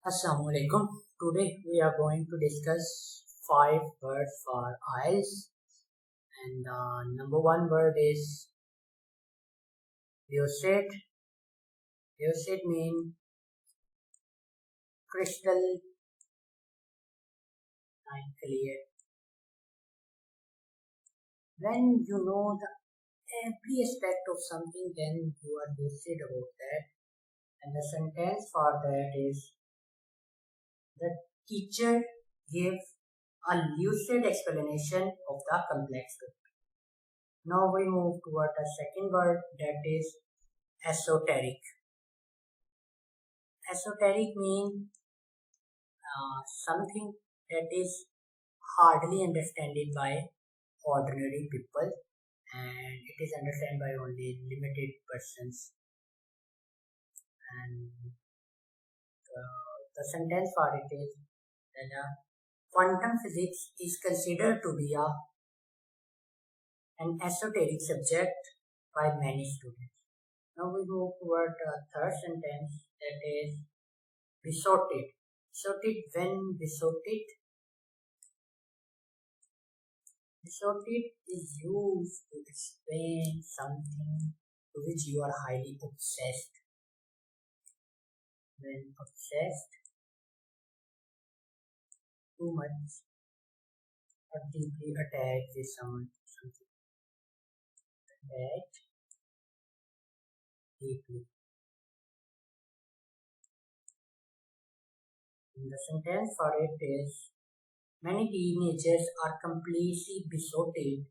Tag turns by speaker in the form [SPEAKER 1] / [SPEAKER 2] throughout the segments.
[SPEAKER 1] Assalamu alaikum. Today we are going to discuss 5 words for IELTS, and number one word is lucid. Lucid means crystal and clear. When you know every aspect of something, then you are lucid about that. And the sentence for that is: the teacher gives a lucid explanation of the complex topic. Now we move toward the second word, that is esoteric. Esoteric means something that is hardly understood by ordinary people, and it is understood by only limited persons. And the sentence for it is that quantum physics is considered to be an esoteric subject by many students. Now we move toward the third sentence, that is besotted. When besotted is used to explain something to which you are highly obsessed. When obsessed too much or deeply attached with something attached deeply. And the sentence for it is: many teenagers are completely besotted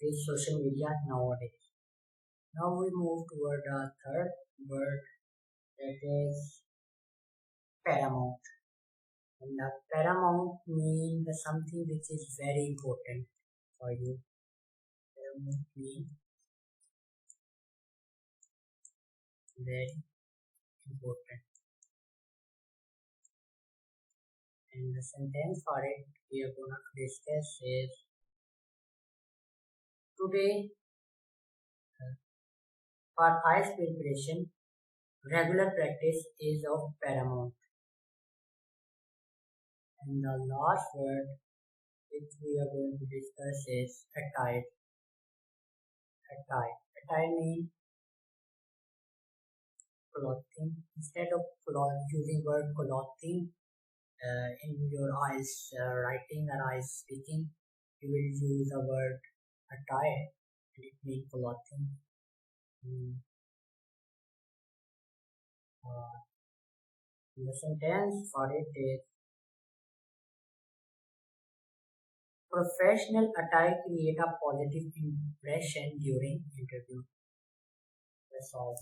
[SPEAKER 1] with social media nowadays. Now we move toward the third word, that is paramount. And the paramount means something which is very important for you. Paramount means very important. And the sentence for it we are going to discuss is: today for IELTS preparation, regular practice is of paramount. And the last word which we are going to discuss is attire. Attire means clothing. Instead of using word clothing in your IELTS writing or IELTS speaking, you will use the word attire, and it means clothing. The sentence for it is: professional attire create a positive impression during interview. That's all.